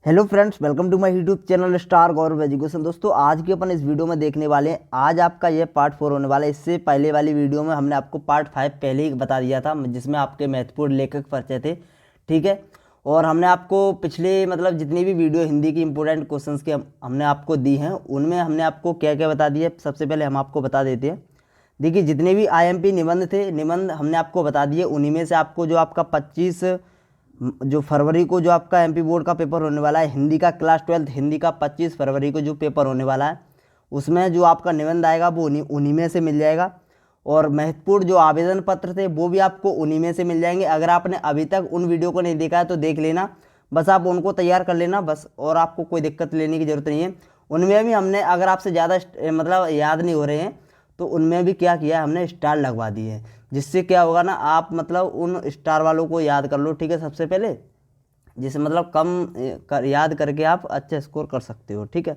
Hello friends, welcome to my YouTube channel star Gaurav education. दोस्तों, आज के अपन इस वीडियो में देखने वाले हैं, आज आपका ये पार्ट 4 होने वाला है। इससे पहले वाली वीडियो में हमने आपको पार्ट 5 पहले ही बता दिया था, जिसमें आपके महत्वपूर्ण लेखक परिचय थे। ठीक है। और हमने आपको पिछले जितनी भी वीडियो हिंदी की इंपॉर्टेंट क्वेश्चंस के हमने आपको दी हैं, उनमें हमने आपको क्या क्या बता दिया। सबसे पहले हम आपको बता देते हैं। देखिए, जितने भी आईएमपी निबंध थे, निबंध हमने आपको बता दिए। उन्हीं में से आपको जो आपका 25 जो फरवरी को जो आपका एमपी बोर्ड का पेपर होने वाला है, हिंदी का क्लास 12 हिंदी का 25 फरवरी को जो पेपर होने वाला है, उसमें जो आपका निबंध आएगा वो उन्हीं में से मिल जाएगा। और महत्वपूर्ण जो आवेदन पत्र थे वो भी आपको उन्हीं में से मिल जाएंगे। अगर आपने अभी तक उन वीडियो को नहीं देखा है तो देख लेना, बस आप उनको तैयार कर लेना बस, और आपको कोई दिक्कत लेने की ज़रूरत नहीं है। उनमें भी हमने, अगर आपसे ज़्यादा याद नहीं हो रहे हैं तो उनमें भी क्या किया है, हमने स्टार लगवा दिए हैं, जिससे क्या होगा ना, आप उन स्टार वालों को याद कर लो। ठीक है, सबसे पहले जिसे याद करके आप अच्छा स्कोर कर सकते हो। ठीक है,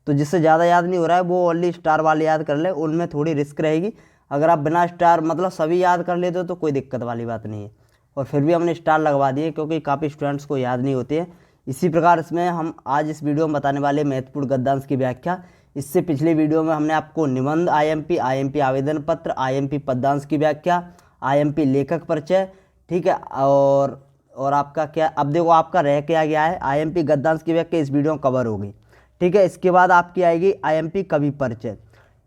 तो जिससे ज़्यादा याद नहीं हो रहा है वो ओनली स्टार वाले याद कर ले, उनमें थोड़ी रिस्क रहेगी। अगर आप बिना स्टार सभी याद कर लेते हो तो कोई दिक्कत वाली बात नहीं है। और फिर भी हमने स्टार लगवा दिए क्योंकि काफ़ी स्टूडेंट्स को याद नहीं होते हैं। इसी प्रकार इसमें हम आज इस वीडियो में बताने वाले महत्वपूर्ण गद्यांश की व्याख्या। इससे पिछले वीडियो में हमने आपको निबंध आईएमपी, आईएमपी आवेदन पत्र, आईएमपी पद्यांश की व्याख्या, आईएमपी लेखक परिचय, ठीक है, और आपका क्या, अब देखो आपका रह क्या गया है, आईएमपी गद्यांश की व्याख्या इस वीडियो में कवर होगी। ठीक है, इसके बाद आपकी आएगी आईएमपी कवि परिचय।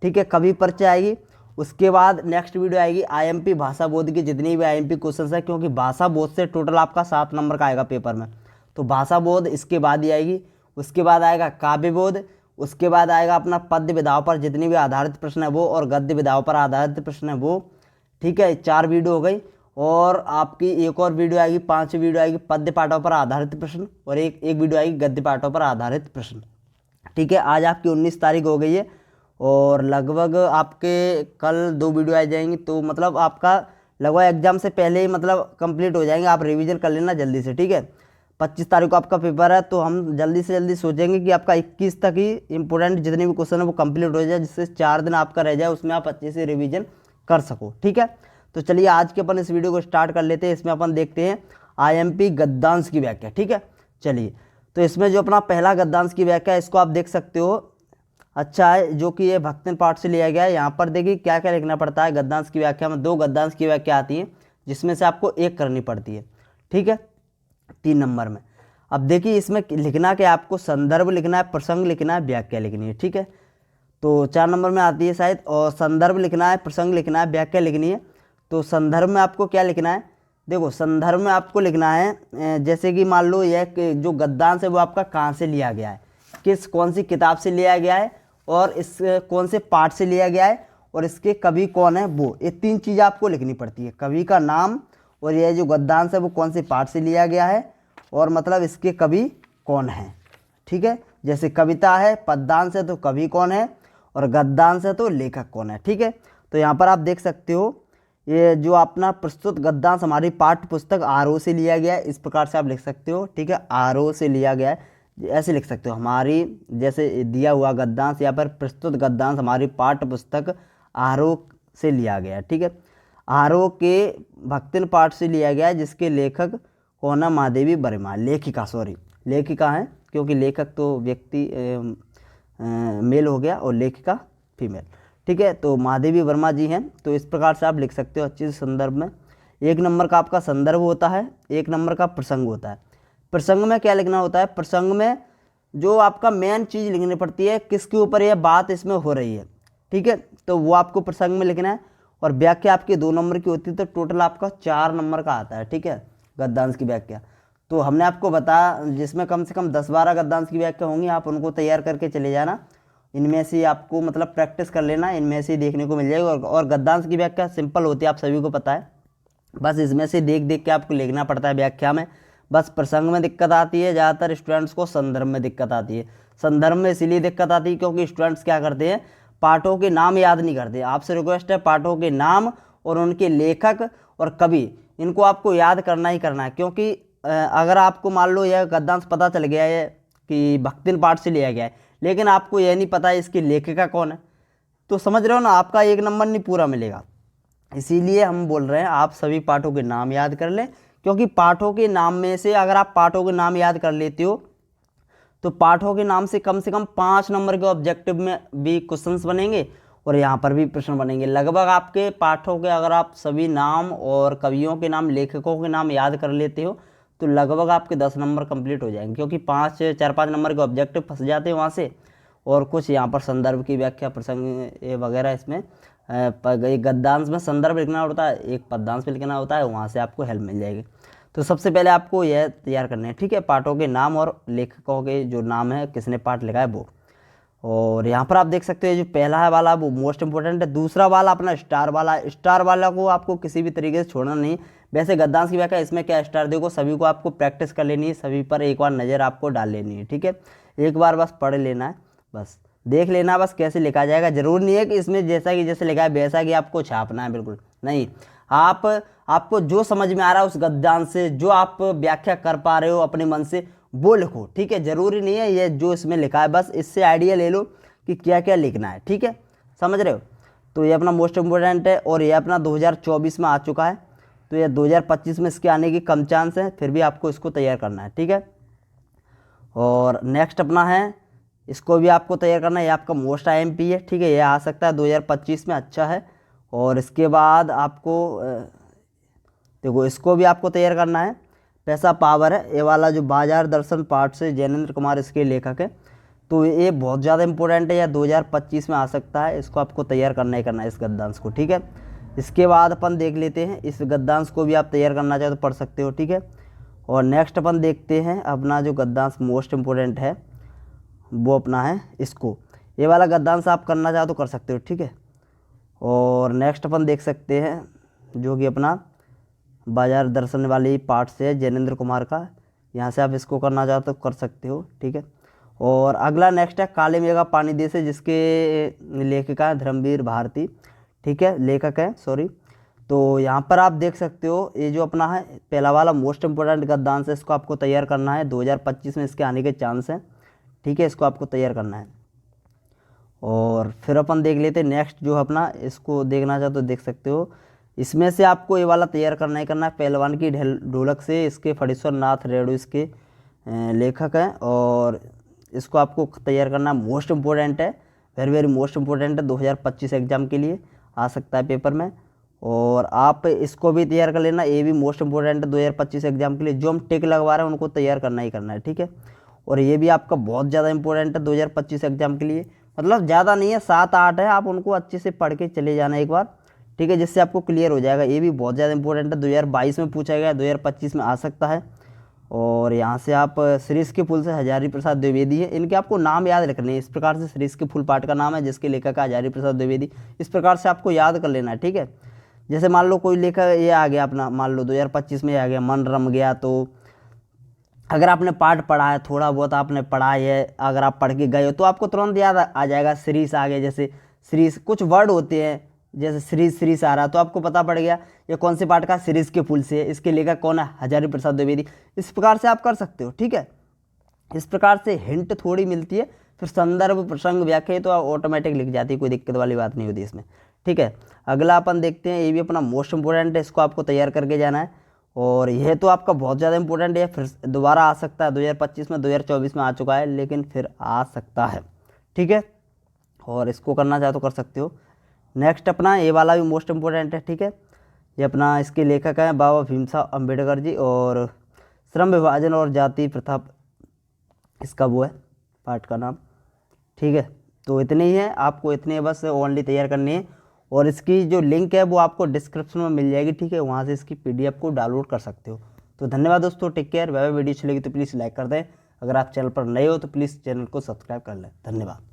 ठीक है, कवि परिचय आएगी। उसके बाद नेक्स्ट वीडियो आएगी आईएमपी भाषा बोध की जितनी भी आईएमपी क्वेश्चन है, क्योंकि भाषा बोध से टोटल आपका 7 नंबर का आएगा पेपर में, तो भाषा बोध इसके बाद ही आएगी। उसके बाद आएगा काव्य बोध। उसके बाद आएगा अपना पद्य विधाओं पर जितनी भी आधारित प्रश्न है वो, और गद्य विधाओं पर आधारित प्रश्न है वो। ठीक है, 4 वीडियो हो गई। और आपकी एक और वीडियो आएगी, 5वीं वीडियो आएगी पद्य पाठों पर आधारित प्रश्न, और एक वीडियो आएगी गद्य पाठों पर आधारित प्रश्न। ठीक है, आज आपकी 19 तारीख हो गई है और लगभग आपके कल 2 वीडियो आ जाएंगी, तो आपका लगभग एग्जाम से पहले ही कंप्लीट हो जाएंगे। आप रिवीजन कर लेना जल्दी से। ठीक है, 25 तारीख को आपका पेपर है, तो हम जल्दी से जल्दी सोचेंगे कि आपका 21 तक ही इंपॉर्टेंट जितने भी क्वेश्चन है वो कंप्लीट हो जाए, जिससे 4 दिन आपका रह जाए, उसमें आप अच्छे से रिवीजन कर सको। ठीक है, तो चलिए आज के अपन इस वीडियो को स्टार्ट कर लेते हैं। इसमें अपन देखते हैं आईएमपी गद्यांश की व्याख्या। ठीक है, चलिए, तो इसमें जो अपना पहला गद्यांश की व्याख्या है, इसको आप देख सकते हो, अच्छा है, जो कि ये भक्तिन पाठ से लिया गया है। यहाँ पर देखिए क्या क्या लिखना पड़ता है। गद्यांश की व्याख्या में 2 गद्यांश की व्याख्या आती है, जिसमें से आपको एक करनी पड़ती है। ठीक है, 3 नंबर में। अब देखिए इसमें लिखना क्या, आपको संदर्भ लिखना है, प्रसंग लिखना है, व्याख्या लिखनी है। ठीक है, तो 4 नंबर में आती है शायद, और संदर्भ लिखना है, प्रसंग लिखना है, व्याख्या लिखनी है। तो संदर्भ में आपको क्या लिखना है, देखो संदर्भ में आपको लिखना है, जैसे कि मान लो यह जो गद्यांश है वो आपका कहाँ से लिया गया है, कौन सी किताब से लिया गया है, और इस कौन से पाठ से लिया गया है, और इसके कवि कौन है वो। ये 3 चीज़ें आपको लिखनी पड़ती है, कवि का नाम, और यह जो गद्यांश है वो कौन से पाठ से लिया गया है, और इसके कवि कौन है। ठीक है, जैसे कविता है, पद्यांश है तो कवि कौन है, और गद्यांश है तो लेखक कौन है। ठीक है, तो यहाँ पर आप देख सकते हो, ये जो अपना प्रस्तुत गद्यांश हमारी पाठ्य पुस्तक आरओ से लिया गया है, इस प्रकार से आप लिख सकते हो। ठीक है, आरओ से लिया गया है, ऐसे लिख सकते हो, हमारी जैसे दिया हुआ गद्यांश या पर प्रस्तुत गद्यांश हमारी पाठ्य पुस्तक आरओ से लिया गया है। ठीक है, आरओ के भक्तिन पाठ से लिया गया है, जिसके लेखक कौन है, महादेवी वर्मा, लेखिका, सॉरी लेखिका है, क्योंकि लेखक तो व्यक्ति मेल हो गया और लेखिका फीमेल। ठीक है, तो महादेवी वर्मा जी हैं। तो इस प्रकार से आप लिख सकते हो अच्छे से संदर्भ में। 1 नंबर का आपका संदर्भ होता है, 1 नंबर का प्रसंग होता है। प्रसंग में क्या लिखना होता है, प्रसंग में जो आपका मेन चीज़ लिखनी पड़ती है, किसके ऊपर यह बात इसमें हो रही है। ठीक है, तो वो आपको प्रसंग में लिखना है। और व्याख्या आपकी 2 नंबर की होती है, तो टोटल आपका 4 नंबर का आता है। ठीक है, गद्यांश की व्याख्या तो हमने आपको बताया, जिसमें कम से कम 10-12 गद्यांश की व्याख्या होंगी, आप उनको तैयार करके चले जाना। इनमें से आपको प्रैक्टिस कर लेना, इनमें से देखने को मिल जाएगी। और गद्यांश की व्याख्या सिंपल होती है, आप सभी को पता है, बस इसमें से देख देख के आपको लिखना पड़ता है व्याख्या में। बस प्रसंग में दिक्कत आती है ज़्यादातर स्टूडेंट्स को, संदर्भ में दिक्कत आती है। संदर्भ में इसीलिए दिक्कत आती है क्योंकि स्टूडेंट्स क्या करते हैं, पाठों के नाम याद नहीं करते। आपसे रिक्वेस्ट है, पाठों के नाम और उनके लेखक और कवि, इनको आपको याद करना ही करना है। क्योंकि अगर आपको मान लो यह गद्यांश पता चल गया है कि भक्तिन पाठ से लिया गया है, लेकिन आपको यह नहीं पता है इसकी लेखिका कौन है, तो समझ रहे हो ना, आपका 1 नंबर नहीं पूरा मिलेगा। इसीलिए हम बोल रहे हैं आप सभी पाठों के नाम याद कर लें, क्योंकि पाठों के नाम में से अगर आप पाठों के नाम याद कर लेते हो तो पाठों के नाम से कम 5 नंबर के ऑब्जेक्टिव में भी क्वेश्चंस बनेंगे और यहाँ पर भी प्रश्न बनेंगे। लगभग आपके पाठों के अगर आप सभी नाम और कवियों के नाम, लेखकों के नाम याद कर लेते हो तो लगभग आपके 10 नंबर कंप्लीट हो जाएंगे, क्योंकि 4-5 नंबर के ऑब्जेक्टिव फंस जाते हैं वहाँ से। और कुछ यहाँ पर संदर्भ की व्याख्या, प्रसंग ये वगैरह, इसमें एक गद्यांश में संदर्भ लिखना होता है, एक पद्यांश में लिखना होता है, वहाँ से आपको हेल्प मिल जाएगी। तो सबसे पहले आपको यह तैयार करने हैं, ठीक है, पाठों के नाम और लेखकों के जो नाम है, किसने पाठ लिखा है वो। और यहाँ पर आप देख सकते हो जो पहला है वाला वो मोस्ट इंपॉर्टेंट है। दूसरा वाला अपना स्टार वाला है। स्टार वाला को आपको किसी भी तरीके से छोड़ना नहीं। वैसे गद्यांश की व्याख्या इसमें क्या स्टार देखो, सभी को आपको प्रैक्टिस कर लेनी है, सभी पर एक बार नज़र आपको डाल लेनी है, ठीक है। एक बार बस पढ़ लेना है, बस देख लेना बस कैसे लिखा जाएगा। जरूर नहीं है कि इसमें जैसे लिखा है वैसा कि आपको छापना है, बिल्कुल नहीं। आपको जो समझ में आ रहा है उस गद्यांश से, जो आप व्याख्या कर पा रहे हो अपने मन से, वो लिखो, ठीक है। जरूरी नहीं है ये जो इसमें लिखा है, बस इससे आइडिया ले लो कि क्या क्या लिखना है, ठीक है, समझ रहे हो। तो ये अपना मोस्ट इम्पोर्टेंट है और ये अपना 2024 में आ चुका है, तो ये 2025 में इसके आने की कम चांस है, फिर भी आपको इसको तैयार करना है, ठीक है। और नेक्स्ट अपना है, इसको भी आपको तैयार करना है, ये आपका मोस्ट IMP है, ठीक है, ये आ सकता है 2025 में, अच्छा है। और इसके बाद आपको देखो इसको भी आपको तैयार करना है, पैसा पावर है, ये वाला जो बाजार दर्शन पाठ से जैनेंद्र कुमार इसके लेखक है, तो ये बहुत ज़्यादा इंपॉर्टेंट है, या 2025 में आ सकता है, इसको आपको तैयार करना ही करना है, इस गद्यांश को, ठीक है। इसके बाद अपन देख लेते हैं, इस गद्यांश को भी आप तैयार करना चाहो तो पढ़ सकते हो, ठीक है। और नेक्स्ट अपन देखते हैं अपना जो गद्यांश मोस्ट इम्पोर्टेंट है वो अपना है इसको, ये वाला गद्यांश आप करना चाहो तो कर सकते हो, ठीक है। और नेक्स्ट अपन देख सकते हैं जो कि अपना बाजार दर्शन वाली पाठ से है जैनेंद्र कुमार का, यहाँ से आप इसको करना चाहो तो कर सकते हो, ठीक है। और अगला नेक्स्ट है काले मेघा पानी दे से, जिसके लेखिका है धर्मवीर भारती, ठीक है, लेखक है, सॉरी। तो यहाँ पर आप देख सकते हो ये जो अपना है पहला वाला मोस्ट इम्पोर्टेंट गद्यांश है, इसको आपको तैयार करना है, 2025 में इसके आने के चांस हैं, ठीक है, इसको आपको तैयार करना है। और फिर अपन देख लेते हैं नेक्स्ट जो अपना, इसको देखना चाहो तो देख सकते हो, इसमें से आपको ये वाला तैयार करना ही करना है, पहलवान की ढोलक से, इसके फणीश्वर नाथ रेणु इसके लेखक हैं, और इसको आपको तैयार करना मोस्ट इम्पोर्टेंट है, वेरी वेरी मोस्ट इम्पोर्टेंट है, 2025 एग्जाम के लिए आ सकता है पेपर में। और आप इसको भी तैयार कर लेना, ये भी मोस्ट इम्पोर्टेंट है 2025 एग्जाम के लिए, जो हम टिक लगवा रहे हैं उनको तैयार करना ही करना है, ठीक है। और ये भी आपका बहुत ज़्यादा इंपॉर्टेंट है 2025 एग्जाम के लिए, मतलब ज़्यादा नहीं है, 7-8 है, आप उनको अच्छे से पढ़ के चले जाना एक बार, ठीक है, जिससे आपको क्लियर हो जाएगा। ये भी बहुत ज़्यादा इंपॉर्टेंट है, 2022 में पूछा गया, 2025 में आ सकता है। और यहाँ से आप श्रीश के फूल से हजारी प्रसाद द्विवेदी है, इनके आपको नाम याद रखने हैं, इस प्रकार से श्रीश के फूल पाठ का नाम है, जिसके लेखक है हजारी प्रसाद द्विवेदी, इस प्रकार से आपको याद कर लेना है, ठीक है। जैसे मान लो कोई लेखक ये आ गया अपना, मान लो 2025 में आ गया मन रम गया, तो अगर आपने पाठ पढ़ा है, थोड़ा बहुत आपने पढ़ा है, अगर आप पढ़ के गए हो तो आपको तुरंत याद आ जाएगा। श्रीश आ गया, जैसे श्रीश कुछ वर्ड होते हैं, जैसे श्रीश आ रहा तो आपको पता पड़ गया ये कौन से पाठ का, श्रीश के फूल से है, इसके लेखक कौन है, हजारी प्रसाद द्विवेदी। इस प्रकार से आप कर सकते हो, ठीक है। इस प्रकार से हिंट थोड़ी मिलती है, फिर संदर्भ प्रसंग व्याख्या तो ऑटोमेटिक लिख जाती है, कोई दिक्कत वाली बात नहीं होती इसमें, ठीक है। अगला अपन देखते हैं, ये भी अपना मोस्ट इंपॉर्टेंट है, इसको आपको तैयार करके जाना है। और यह तो आपका बहुत ज़्यादा इंपॉर्टेंट है, फिर दोबारा आ सकता है 2025 में, 2024 में आ चुका है, लेकिन फिर आ सकता है, ठीक है। और इसको करना चाहे तो कर सकते हो। नेक्स्ट अपना ये वाला भी मोस्ट इम्पोर्टेंट है, ठीक है, ये अपना इसके लेखक हैं बाबा भीमराव अम्बेडकर जी, और श्रम विभाजन और जाति प्रथा इसका वो है पाठ का नाम, ठीक है। तो इतने ही है, आपको इतने बस ओनली तैयार करनी है, और इसकी जो लिंक है वो आपको डिस्क्रिप्शन में मिल जाएगी, ठीक है, वहाँ से इसकी PDF को डाउनलोड कर सकते हो। तो धन्यवाद दोस्तों, टेक केयर, वीडियो अच्छी लगी तो प्लीज़ लाइक कर दें, अगर आप चैनल पर नए हो तो प्लीज़ चैनल को सब्सक्राइब कर लें, धन्यवाद।